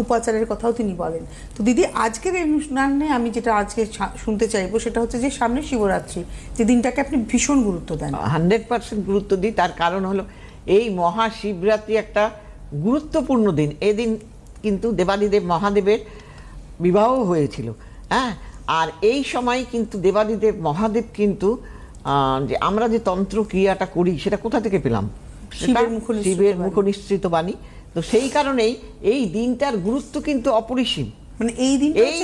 উপাচারের কথাও তিনি বলেন। তো দিদি, আজকের এই অনুষ্ঠানে আমি যেটা আজকে শুনতে চাইবো সেটা হচ্ছে যে সামনে শিবরাত্রি, যে দিনটাকে আপনি ভীষণ গুরুত্ব দেন। 100% গুরুত্ব দিই। তার কারণ হলো এই মহাশিবরাত্রি একটা গুরুত্বপূর্ণ দিন। এদিন কিন্তু দেবাদিদেব মহাদেবের বিবাহ হয়েছিল। হ্যাঁ, আর এই সময় কিন্তু দেবাদিদেব মহাদেব কিন্তু যে আমরা যে তন্ত্র ক্রিয়াটা করি সেটা কোথা থেকে পেলাম? শিবের মুখনিসৃত বাণী। তো সেই কারণেই এই দিনটার গুরুত্ব কিন্তু অপরিসীম। মানে এই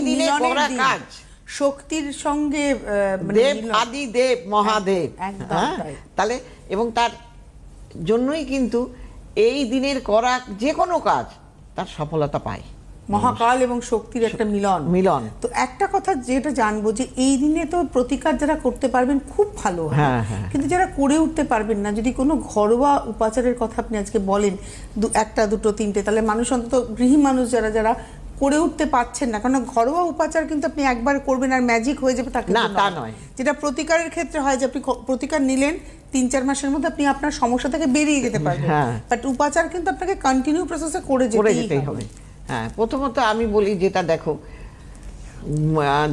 দিনে করা কাজ শক্তির সঙ্গে দেব আদি দেব মহাদেব। হ্যাঁ, তাহলে এবং তার জন্যই কিন্তু এই দিনের করা যে কোনো কাজ তার সফলতা পায়। মহাকাল এবং শক্তির একটা মিলন। তো একটা কথা যেটা জানবো, যে এই দিনে তো প্রতিকার যারা করতে পারবেন খুব ভালো, কিন্তু যারা করে উঠতে পারবেন না, যদি কোনো ঘরোয়া উপাচারের কথা আপনি আজকে বলেন, একটা দুটো তিনটে, তাহলে মানুষ অন্তত গৃহী মানুষ যারা করে উঠতে পারছেন না, কারণ ঘরোয়া উপাচার কিন্তু আপনি একবার করবেন আর ম্যাজিক হয়ে যাবে, তাকে না, তা নয়। যেটা প্রতিকারের ক্ষেত্রে হয় যে আপনি প্রতিকার নিলেন, 3-4 মাসের মধ্যে আপনি আপনার সমস্যা থেকে বেরিয়ে যেতে পারবেন, বাট উপাচার কিন্তু আপনাকে কন্টিনিউ প্রসেসে করে যেতেই হবে। হ্যাঁ, প্রথমত আমি বলি, যেটা দেখো,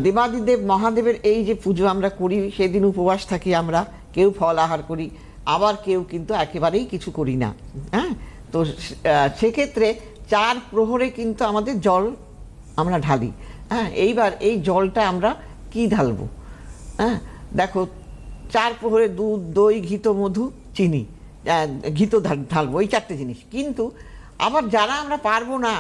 দেবাদিদেব মহাদেবের এই যে পুজো আমরা করি, সেদিন উপবাস থাকি আমরা, কেউ ফল আহার করি, আবার কেউ কিন্তু একেবারেই কিছু করি না। হ্যাঁ, তো সেক্ষেত্রে 4 প্রহরে কিন্তু আমাদের জল আমরা ঢালি। হ্যাঁ, এইবার এই জলটা আমরা কি ঢালবো? হ্যাঁ, দেখো, 4 প্রহরে দুধ, দই, ঘিত, মধু, চিনি, ঘিত ঢালবো, এই 4টে জিনিস। কিন্তু আবার যারা আমরা পারবো না,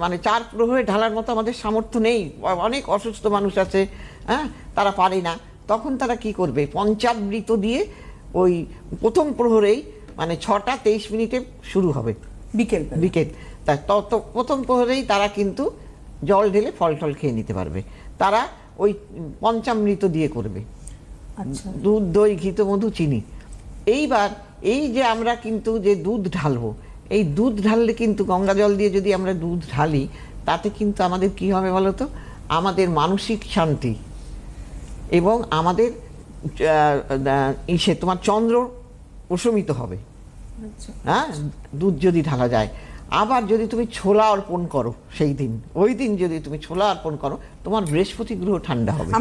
মানে 4 প্রহরে ঢালার মতো আমাদের সামর্থ্য নেই, অনেক অসুস্থ মানুষ আছে, হ্যাঁ, তারা পারে না, তখন তারা কি করবে? পঞ্চামৃত দিয়ে ওই প্রথম প্রহরেই, মানে 6টা 23 মিনিটে শুরু হবে, বিকেল, তা তত প্রথম প্রহরেই তারা কিন্তু জল ঢেলে ফল টল খেয়ে নিতে পারবে। তারা ওই পঞ্চামৃত দিয়ে করবে, দুধ, দই, ঘিত, মধু, চিনি। এইবার এই যে আমরা কিন্তু যে দুধ ঢালবো, এই দুধ ঢাললে কিন্তু গঙ্গা জল দিয়ে যদি আমরা দুধ ঢালি, তাতে কিন্তু আমাদের কি হবে বলো তো? আমাদের মানসিক শান্তি এবং আমাদের তোমার চন্দ্র প্রশমিত হবে। হ্যাঁ, দুধ যদি ঢালা যায়। আবার যদি তুমি ছোলা অর্পণ করো সেই দিন, ওই দিন যদি তুমি ছোলা অর্পণ করো, তোমার বৃহস্পতি গ্রহ ঠান্ডা হবে।